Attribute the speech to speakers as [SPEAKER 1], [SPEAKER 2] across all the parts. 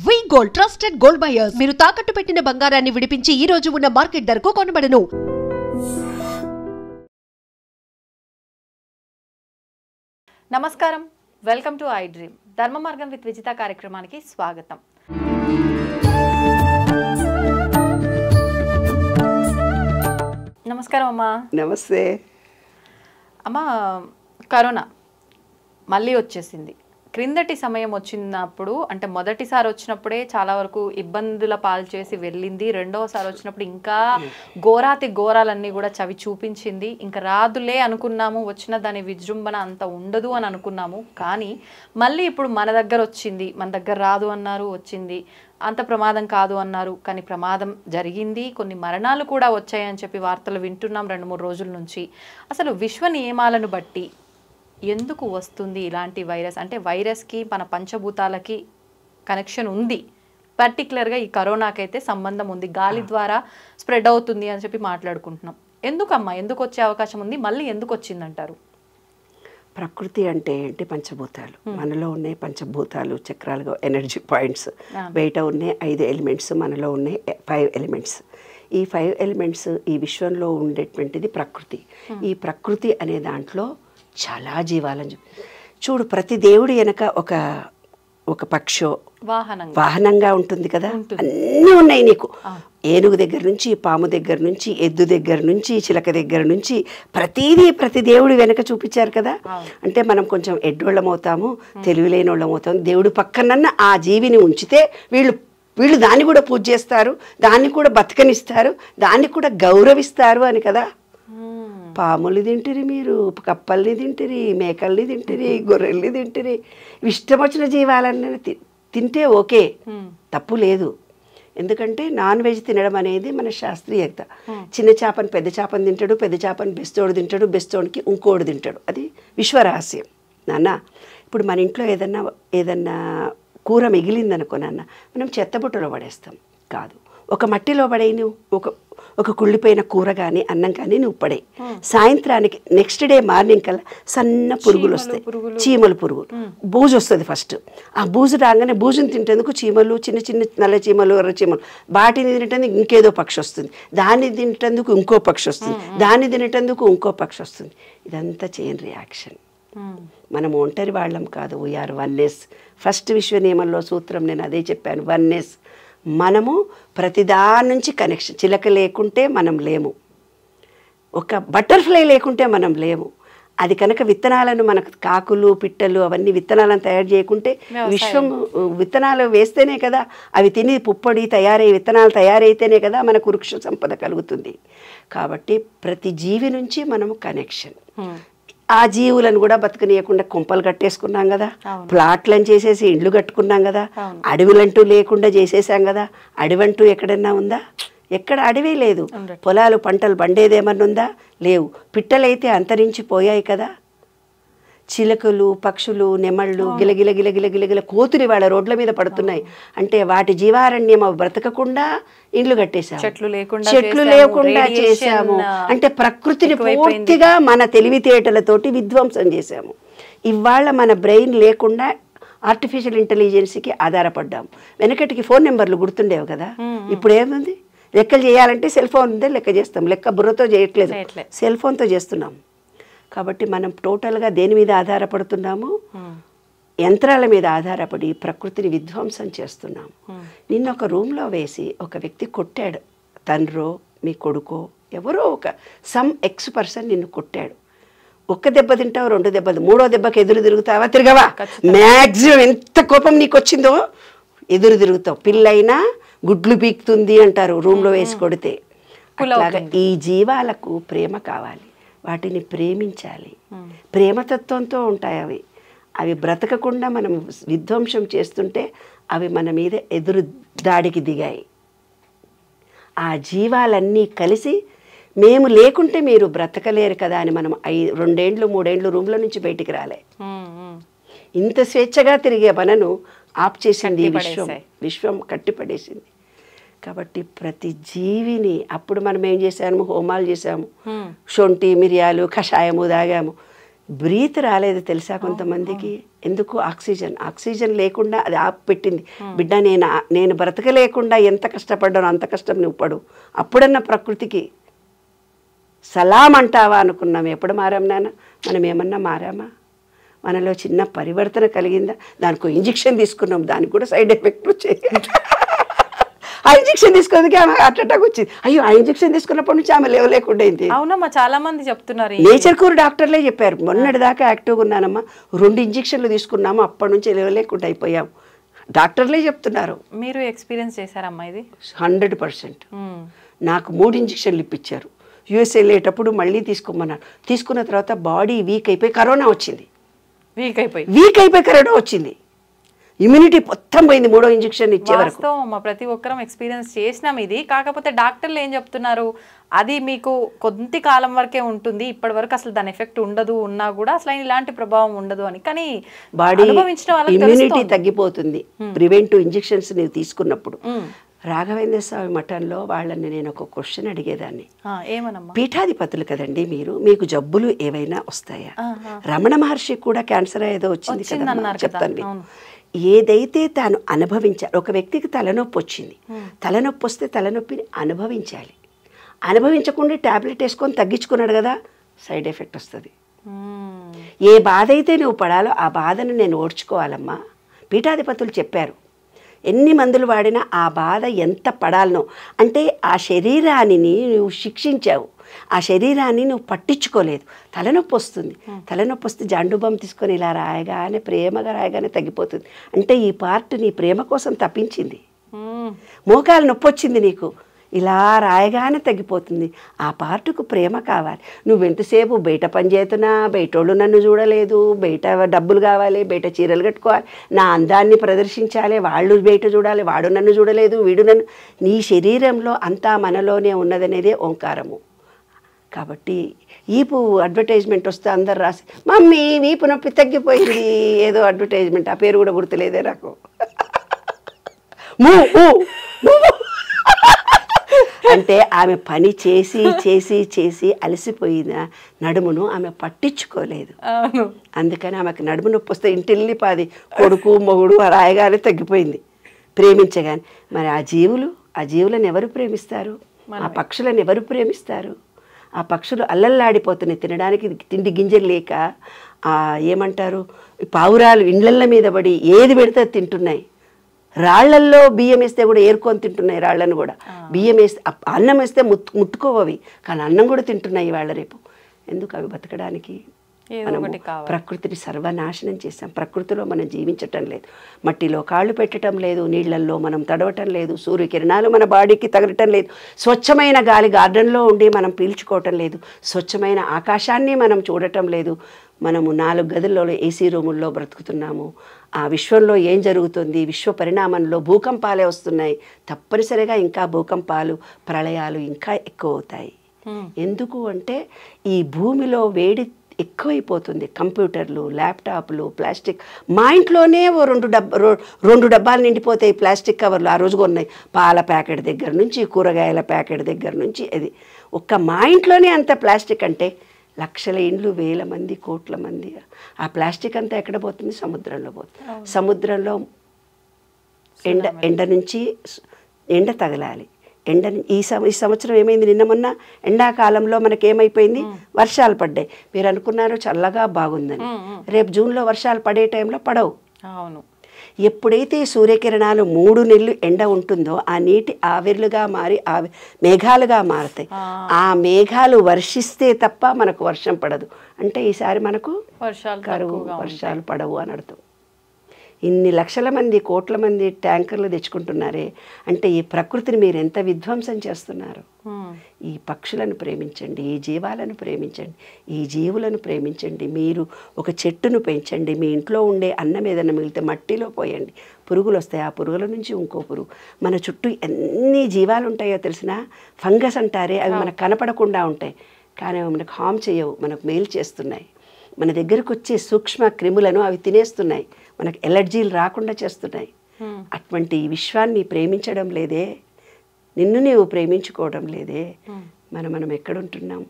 [SPEAKER 1] వి gold trusted gold buyers మీరు తాకట్టు పెట్టిన బంగారాన్ని విడిపించి ఈ రోజు ఉన్న మార్కెట్ ధరకు కొనబడను.
[SPEAKER 2] నమస్కారం, వెల్కమ్ టు ఐ డ్రీమ్. ధర్మ మార్గం విత్ విజిత కార్యక్రమానికి స్వాగతం. నమస్కారం అమ్మా.
[SPEAKER 3] నమస్తే
[SPEAKER 2] అమ్మా, కరోనా మళ్ళీ వచ్చేసింది. క్రిందటి సమయం వచ్చినప్పుడు అంటే మొదటిసారి వచ్చినప్పుడే చాలా వరకు ఇబ్బందుల పాలు చేసి వెళ్ళింది. రెండవసారి వచ్చినప్పుడు ఇంకా ఘోరాతి ఘోరాలన్నీ కూడా చవి చూపించింది. ఇంకా రాదులే అనుకున్నాము, వచ్చిన దాని విజృంభణ అంత ఉండదు అని అనుకున్నాము. కానీ మళ్ళీ ఇప్పుడు మన దగ్గర వచ్చింది. మన దగ్గర రాదు అన్నారు, వచ్చింది. అంత ప్రమాదం కాదు అన్నారు, కానీ ప్రమాదం జరిగింది. కొన్ని మరణాలు కూడా వచ్చాయని చెప్పి వార్తలు వింటున్నాం 2-3 రోజుల నుంచి. అసలు విశ్వ నియమాలను బట్టి ఎందుకు వస్తుంది ఇలాంటి వైరస్? అంటే వైరస్కి మన పంచభూతాలకి కనెక్షన్ ఉంది. పర్టికులర్గా ఈ కరోనాకైతే సంబంధం ఉంది. గాలి ద్వారా స్ప్రెడ్ అవుతుంది అని చెప్పి మాట్లాడుకుంటున్నాం. ఎందుకమ్మా, ఎందుకు వచ్చే అవకాశం ఉంది? మళ్ళీ ఎందుకు వచ్చిందంటారు?
[SPEAKER 3] ప్రకృతి అంటే ఏంటి? పంచభూతాలు. మనలో ఉన్నాయి పంచభూతాలు, చక్రాలుగా ఎనర్జీ పాయింట్స్. బయట ఉన్నాయి 5 ఎలిమెంట్స్, మనలో ఉన్నాయి 5 ఎలిమెంట్స్. ఈ 5 ఎలిమెంట్స్ ఈ విశ్వంలో ఉండేటువంటిది ప్రకృతి. ఈ ప్రకృతి అనే దాంట్లో చాలా జీవాలను చూడు. ప్రతి దేవుడు వెనక ఒక పక్షో వాహనంగా ఉంటుంది కదా. అన్నీ ఉన్నాయి నీకు. ఏనుగు దగ్గర నుంచి, పాము దగ్గర నుంచి, ఎద్దు దగ్గర నుంచి, చిలక దగ్గర నుంచి ప్రతి దేవుడు వెనక చూపించారు కదా. అంటే మనం కొంచెం ఎడ్డోళ్ళం అవుతాము, తెలివిలేని వాళ్ళం అవుతాము. దేవుడు పక్కనన్న ఆ జీవిని ఉంచితే వీళ్ళు దాన్ని కూడా పూజ చేస్తారు, దాన్ని కూడా బతకనిస్తారు, దాన్ని కూడా గౌరవిస్తారు అని కదా. పాములు తింటిరి, మీరు కప్పల్ని తింటిరి, మేకల్ని తింటిరి, గొర్రెల్ని తింటిరి. ఇష్టం వచ్చిన జీవాలన్నీ తింటే ఓకే, తప్పు లేదు. ఎందుకంటే నాన్ వెజ్ తినడం అనేది మన శాస్త్రీయత. చిన్న చేపని పెద్ద చేపని తింటాడు, పెద్ద చేపని బెస్తోడు తింటాడు, బెస్తోడికి ఇంకోడు తింటాడు. అది విశ్వరహస్యం నాన్న. ఇప్పుడు మన ఇంట్లో ఏదన్నా కూర మిగిలిందనుకో నాన్న, మనం చెత్తబుట్టలో పడేస్తాం. కాదు, ఒక మట్టిలో పడేయి. నువ్వు ఒక కుళ్ళిపోయిన కూర కానీ అన్నం కానీ నువ్వు పడే, సాయంత్రానికి నెక్స్ట్ డే మార్నింగ్ కల్లా సన్న పురుగులు వస్తాయి, చీమలు పురుగులు. బూజు వస్తుంది ఫస్ట్. ఆ బూజు రాగానే బూజుని తింటేందుకు చీమలు, చిన్న చిన్న నల్ల చీమలు, ఎర్ర చీమలు. వాటిని తినేటందుకు ఇంకేదో పక్షి వస్తుంది, దాన్ని తినేటందుకు ఇంకో పక్షి వస్తుంది, దాన్ని తినేటందుకు ఇంకో పక్షి వస్తుంది. ఇదంతా చైన్ రియాక్షన్. మనం ఒంటరి వాళ్ళం కాదు, వీఆర్ వన్నెస్. ఫస్ట్ విశ్వ నియమంలో సూత్రం నేను అదే చెప్పాను, వన్నెస్. మనము ప్రతిదాని నుంచి కనెక్షన్. చిలక లేకుంటే మనం లేము, ఒక బటర్ఫ్లై లేకుంటే మనం లేము. అది కనుక విత్తనాలను మనకు కాకులు, పిట్టలు అవన్నీ విత్తనాలను తయారు చేయకుంటే విశ్వం విత్తనాలు వేస్తేనే కదా అవి తిని పుప్పొడి తయారై విత్తనాలు తయారైతేనే కదా మనకు వృక్ష సంపద కలుగుతుంది. కాబట్టి ప్రతి జీవి నుంచి మనము కనెక్షన్. ఆ జీవులను కూడా బతకనీయకుండా కొంపలు కట్టేసుకున్నాం కదా, ప్లాట్లను చేసేసి ఇండ్లు కట్టుకున్నాం కదా, అడవులంటూ లేకుండా చేసేసాం కదా. అడవంటూ ఎక్కడన్నా ఉందా? ఎక్కడ అడవి లేదు. పొలాలు పంటలు పండేదేమన్నా ఉందా? లేవు. పిట్టలైతే అంతరించిపోయాయి కదా. చిలకలు, పక్షులు, నెమళ్ళు, గిలగిల గిలగిల గిలగిల కోతులు వాళ్ళ రోడ్ల మీద పడుతున్నాయి. అంటే వాటి జీవారణ్యం బ్రతకకుండా ఇండ్లు కట్టేసాము, చెట్లు లేకుండా చేశాము. అంటే ప్రకృతిని పూర్తిగా మన తెలివితేటలతోటి విధ్వంసం చేశాము. ఇవాళ మన బ్రెయిన్ లేకుండా ఆర్టిఫిషియల్ ఇంటెలిజెన్స్కి ఆధారపడ్డాము. వెనకటికి ఫోన్ నెంబర్లు గుర్తుండేవి కదా, ఇప్పుడు ఏముంది? లెక్కలు చేయాలంటే సెల్ ఫోన్ ఉందే లెక్క చేస్తాం. లెక్క బుర్రతో చేయట్లేదు, సెల్ ఫోన్తో చేస్తున్నాం. కాబట్టి మనం టోటల్గా దేని మీద ఆధారపడుతున్నాము? యంత్రాల మీద ఆధారపడి ప్రకృతిని విధ్వంసం చేస్తున్నాము. నిన్న ఒక రూమ్లో వేసి ఒక వ్యక్తి కొట్టాడు. తండ్రో మీ కొడుకో ఎవరో సమ్ ఎక్స్ పర్సన్ నిన్ను కొట్టాడు. ఒక్క దెబ్బ తింటావు, 2 దెబ్బలు, 3వ దెబ్బకి ఎదురు తిరుగుతావా? తిరగవా? మ్యాక్సిమం ఎంత కోపం నీకు వచ్చిందో ఎదురు తిరుగుతావు. పిల్లైనా గుడ్లు పీకుతుంది అంటారు రూమ్లో వేసి కొడితే. అట్లాగా ఈ జీవాలకు ప్రేమ కావాలి, వాటిని ప్రేమించాలి. ప్రేమతత్వంతో ఉంటాయి అవి బ్రతకకుండా మనం విధ్వంసం చేస్తుంటే అవి మన మీద ఎదురు దాడికి దిగాయి. ఆ జీవాలన్నీ కలిసి మేము లేకుంటే మీరు బ్రతకలేరు కదా అని మనం 2 ఏళ్ళు 3 ఏళ్ళు రూమ్లో నుంచి బయటికి రాలే. ఇంత స్వేచ్ఛగా తిరిగే మనను ఆప్ చేసింది విశ్వం కట్టిపడేసింది. కాబట్టి ప్రతి జీవిని అప్పుడు మనం ఏం చేసాము? హోమాలు చేసాము, శొంఠి మిరియాలు కషాయము తాగాము. బ్రీత్ రాలేదు తెలుసా కొంతమందికి. ఎందుకు? ఆక్సిజన్ లేకుండా అది పెట్టింది. బిడ్డ నేను బ్రతకలేకుండా ఎంత కష్టపడ్డానో అంత కష్టం నువ్వు పడు, అప్పుడన్నా ప్రకృతికి సలాం అంటావా అనుకున్నాం. ఎప్పుడు మారాం నాన్న? మనం ఏమన్నా మారామా? మనలో చిన్న పరివర్తన కలిగిందా? దానికి ఇంజెక్షన్ తీసుకున్నాం, దానికి కూడా సైడ్ ఎఫెక్ట్ వచ్చేది. ఆ ఇంజెక్షన్ తీసుకున్నది ఆమె హార్ట్ అటాక్ వచ్చింది. అయ్యో, ఆ ఇంజెక్షన్ తీసుకున్నప్పటి నుంచి ఆమె లేవలేకుండా అయింది.
[SPEAKER 2] అవునమ్మా, చాలా మంది చెప్తున్నారు.
[SPEAKER 3] నేచర్ కూర్ డాక్టర్లే చెప్పారు. మొన్నటి దాకా యాక్టివ్గా ఉన్నానమ్మా, 2 ఇంజెక్షన్లు తీసుకున్నాము, అప్పటి నుంచి లేవలేకుండా అయిపోయాం. డాక్టర్లే చెప్తున్నారు.
[SPEAKER 2] మీరు ఎక్స్పీరియన్స్ చేశారమ్మా ఇది?
[SPEAKER 3] 100%. నాకు 3 ఇంజెక్షన్లు ఇప్పించారు. యూఎస్ వెళ్ళేటప్పుడు మళ్ళీ తీసుకోమన్నారు. తీసుకున్న తర్వాత బాడీ వీక్ అయిపోయి కరోనా వచ్చింది. వీక్ అయిపోయి కరోనా వచ్చింది. ఇమ్యూనిటీ మొత్తం పోయింది 3వ ఇంజెక్షన్ ఇచ్చే వరకు.
[SPEAKER 2] ప్రతి ఒక్కరం ఎక్స్పీరియన్స్ చేసినాం ఇది. కాకపోతే డాక్టర్లు ఏం చెప్తున్నారు, అది మీకు కొద్ది కాలం వరకే ఉంటుంది, ఇప్పటి వరకు అసలు దాని ఎఫెక్ట్ ఉండదు, ఉన్నా కూడా అసలు ఇలాంటి ప్రభావం ఉండదు అని. కానీ
[SPEAKER 3] బాడీ ఇమ్యూనిటీ తగ్గిపోతుంది ప్రివెంటివ్ ఇంజెక్షన్స్ నీవు తీసుకున్నప్పుడు. రాఘవేంద్ర స్వామి మఠంలో వాళ్ళని నేను ఒక క్వశ్చన్ అడిగేదాన్ని. పీఠాధిపతులు కదండి మీరు, మీకు జబ్బులు ఏవైనా వస్తాయా? రమణ మహర్షి కూడా క్యాన్సర్ ఏదో వచ్చింది కదా, చెప్తాను. ఏదైతే తాను అనుభవించాలి, ఒక వ్యక్తికి తలనొప్పి వచ్చింది, తలనొప్పి వస్తే తలనొప్పిని అనుభవించాలి. అనుభవించకుండా ట్యాబ్లెట్ వేసుకొని తగ్గించుకున్నాడు కదా, సైడ్ ఎఫెక్ట్ వస్తుంది. ఏ బాధ అయితే నువ్వు పడాలో ఆ బాధను నేను ఓడ్చుకోవాలమ్మా. పీఠాధిపతులు చెప్పారు. ఎన్ని మందులు వాడినా ఆ బాధ ఎంత పడాలనో, అంటే ఆ శరీరాన్ని నువ్వు శిక్షించావు, ఆ శరీరాన్ని నువ్వు పట్టించుకోలేదు. తలనొప్పి వస్తుంది, తలనొప్పి వస్తే జండుబం తీసుకొని ఇలా రాయగానే, ప్రేమగా రాయగానే తగ్గిపోతుంది. అంటే ఈ పార్ట్ నీ ప్రేమ కోసం తప్పించింది. మోకాలు నొప్పి వచ్చింది నీకు, ఇలా రాయగానే తగ్గిపోతుంది. ఆ పార్టుకు ప్రేమ కావాలి. నువ్వెంతసేపు బయట పని చేస్తున్నా, బయటోళ్ళు నన్ను చూడలేదు, బయట డబ్బులు కావాలి, బయట చీరలు కట్టుకోవాలి, నా అందాన్ని ప్రదర్శించాలి, వాళ్ళు బయట చూడాలి, వాడు నన్ను చూడలేదు, వీడు నన్ను. నీ శరీరంలో అంతా మనలోనే ఉన్నదనేదే ఓంకారము. కాబట్టి ఈపు అడ్వర్టైజ్మెంట్ వస్తే అందరు రాసి, మమ్మీ వీపు నొప్పి తగ్గిపోయింది, ఏదో అడ్వర్టైజ్మెంట్, ఆ పేరు కూడా గుర్తులేదే నాకు. అంటే ఆమె పని చేసి చేసి చేసి అలసిపోయిన నడుమును ఆమె పట్టించుకోలేదు. అందుకని ఆమెకు నడుము నొప్పి వస్తే ఇంటిల్లిపాది కొడుకు మొగుడు రాయగానే తగ్గిపోయింది, ప్రేమించగానే. మరి ఆ జీవులను ఎవరు ప్రేమిస్తారు? ఆ పక్షులను ఎవరు ప్రేమిస్తారు? ఆ పక్షులు అల్లల్లాడిపోతున్నాయి, తినడానికి తిండి గింజలు లేక. ఏమంటారు, పావురాలు ఇండ్లళ్ళ మీద పడి ఏది పెడితే తింటున్నాయి. రాళ్లల్లో బియ్యం వేస్తే కూడా ఏరుకొని తింటున్నాయి, రాళ్లను కూడా. బియ్యం వేస్తే, అన్నం వేస్తే ముట్టుకోవవి, కానీ అన్నం కూడా తింటున్నాయి వాళ్ళ రేపు. ఎందుకు? అవి బతకడానికి. మనము ప్రకృతిని సర్వనాశనం చేసాం. ప్రకృతిలో మనం జీవించటం లేదు, మట్టిలో కాళ్ళు పెట్టడం లేదు, నీళ్లల్లో మనం తడవటం లేదు, సూర్యకిరణాలు మన బాడీకి తగలటం లేదు, స్వచ్ఛమైన గాలి గార్డెన్లో ఉండి మనం పీల్చుకోవటం లేదు, స్వచ్ఛమైన ఆకాశాన్ని మనం చూడటం లేదు. మనము 4 గదుల్లో ఏసీ రూముల్లో బ్రతుకుతున్నాము. ఆ విశ్వంలో ఏం జరుగుతుంది? విశ్వ పరిణామంలో భూకంపాలే వస్తున్నాయి. తప్పనిసరిగా ఇంకా భూకంపాలు, ప్రళయాలు ఇంకా ఎక్కువ అవుతాయి. ఎందుకు అంటే ఈ భూమిలో వేడి ఎక్కువైపోతుంది. కంప్యూటర్లు, ల్యాప్టాప్లు, ప్లాస్టిక్. మా ఇంట్లోనే 2 డబ్బాలు నిండిపోతాయి ప్లాస్టిక్ కవర్లు. ఆ రోజు కొన్నాయి, పాల ప్యాకెట్ దగ్గర నుంచి, కూరగాయల ప్యాకెట్ దగ్గర నుంచి. అది ఒక్క మా ఇంట్లోనే అంత ప్లాస్టిక్. అంటే లక్షల ఇండ్లు, వేల మంది, కోట్ల మంది. ఆ ప్లాస్టిక్ అంతా ఎక్కడ పోతుంది? సముద్రంలో పోతుంది. సముద్రంలో ఎండ నుంచి ఎండ తగలాలి. ఈ సంవత్సరం ఏమైంది? నిన్న మొన్న ఎండాకాలంలో మనకేమైపోయింది? వర్షాలు పడ్డాయి. మీరు అనుకున్నారు చల్లగా బాగుందని. రేపు జూన్లో వర్షాలు పడే టైంలో పడవు.
[SPEAKER 2] అవును.
[SPEAKER 3] ఎప్పుడైతే సూర్యకిరణాలు 3 నెలలు ఎండ ఉంటుందో ఆ నీటి ఆవిర్లుగా మారి మేఘాలుగా మారుతాయి. ఆ మేఘాలు వర్షిస్తే తప్ప మనకు వర్షం పడదు. అంటే ఈసారి మనకు వర్షాలు పడవు అని అర్థం. ఇన్ని లక్షల మంది, కోట్ల మంది ట్యాంకర్లు తెచ్చుకుంటున్నారే, అంటే ఈ ప్రకృతిని మీరు ఎంత విధ్వంసం చేస్తున్నారు. ఈ పక్షులను ప్రేమించండి, ఈ జీవాలను ప్రేమించండి, ఈ జీవులను ప్రేమించండి. మీరు ఒక చెట్టును పెంచండి, మీ ఇంట్లో ఉండే అన్నం ఏదైనా మిగిలితే మట్టిలో పోయండి, పురుగులు వస్తాయి, ఆ పురుగుల నుంచి ఇంకో పురుగు. మన చుట్టూ ఎన్ని జీవాలు ఉంటాయో తెలిసినా, ఫంగస్ అంటారే, అవి మనకు కనపడకుండా ఉంటాయి, కానీ అవి మనకు హామ్ చేయవు, మనకు మేలు చేస్తున్నాయి. మన దగ్గరకు వచ్చే సూక్ష్మ క్రిములను అవి తినేస్తున్నాయి, మనకు ఎలర్జీలు రాకుండా చేస్తున్నాయి. అటువంటి విశ్వాన్ని ప్రేమించడం లేదే, నిన్ను నీవు ప్రేమించుకోవడం లేదే. మనం ఎక్కడుంటున్నాం?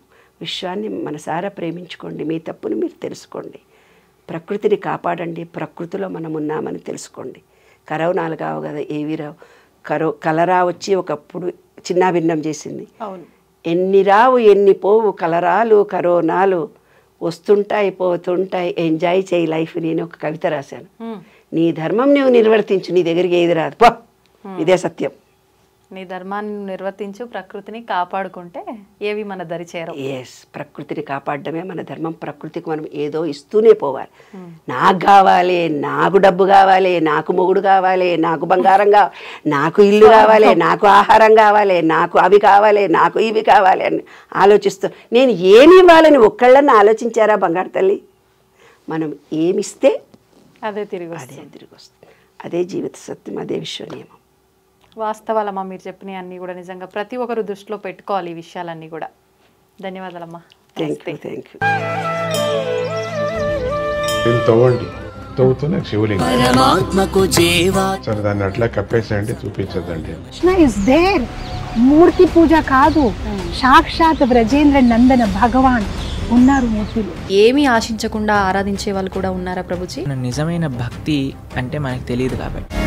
[SPEAKER 3] విశ్వాన్ని మనసారా ప్రేమించుకోండి, మీ తప్పును మీరు తెలుసుకోండి, ప్రకృతిని కాపాడండి, ప్రకృతిలో మనం ఉన్నామని తెలుసుకోండి. కరోనాలు కావు కదా, ఏవి రావు. కలరా వచ్చి ఒకప్పుడు చిన్నాభిన్నం చేసింది.
[SPEAKER 2] అవును.
[SPEAKER 3] ఎన్ని రావు ఎన్ని పోవు కలరాలు కరోనాలు, వస్తుంటాయి పోతుంటాయి, ఎంజాయ్ చేయి లైఫ్. నేను ఒక కవిత రాశాను. నీ ధర్మం నువ్వు నిర్వర్తించు, నీ దగ్గరికి ఏది రాదు పో, ఇదే సత్యం.
[SPEAKER 2] నీ ధర్మాన్ని నిర్వర్తించు, ప్రకృతిని కాపాడుకుంటే ఏవి మన దరి చేరవు.
[SPEAKER 3] ఎస్, ప్రకృతిని కాపాడడమే మన ధర్మం. ప్రకృతికి మనం ఏదో ఇస్తూనే పోవాలి. నాకు కావాలి, నాకు డబ్బు కావాలి, నాకు మొగుడు కావాలి, నాకు బంగారం కావాలి, నాకు ఇల్లు కావాలి, నాకు ఆహారం కావాలి, నాకు అవి కావాలి, నాకు ఇవి కావాలి అని ఆలోచిస్తూ నేను ఏమి ఇవ్వాలని ఒక్కళ్ళని ఆలోచించారా బంగారు తల్లి? మనం ఏమిస్తే
[SPEAKER 2] అదే తిరిగి వస్తుంది.
[SPEAKER 3] అదే జీవిత సత్యం, అదే విశ్వ నియమం.
[SPEAKER 2] వాస్తవాలమ్మా మీరు చెప్పినవి అన్నీ కూడా. నిజంగా ప్రతి ఒక్కరు దృష్టిలో పెట్టుకోవాలి ఈ విషయాలన్నీ కూడా. ధన్యవాదాలమ్మా.
[SPEAKER 3] Thank you.
[SPEAKER 4] తవ్వండి, తవ్వుతూనే శివలింగం సరే దాన్ని అట్లా కప్పేసేయండి, చూపించదండి.
[SPEAKER 5] మూర్తి పూజ కాదు, సాక్షాత్ బ్రజేంద్ర నందన భగవాన్ ఉన్నారు మూర్తిలో.
[SPEAKER 6] ఏమీ ఆశించకుండా ఆరాధించే వాళ్ళు కూడా ఉన్నారా ప్రభుజీ?
[SPEAKER 7] నిజమైన భక్తి అంటే మనకు తెలియదు కాబట్టి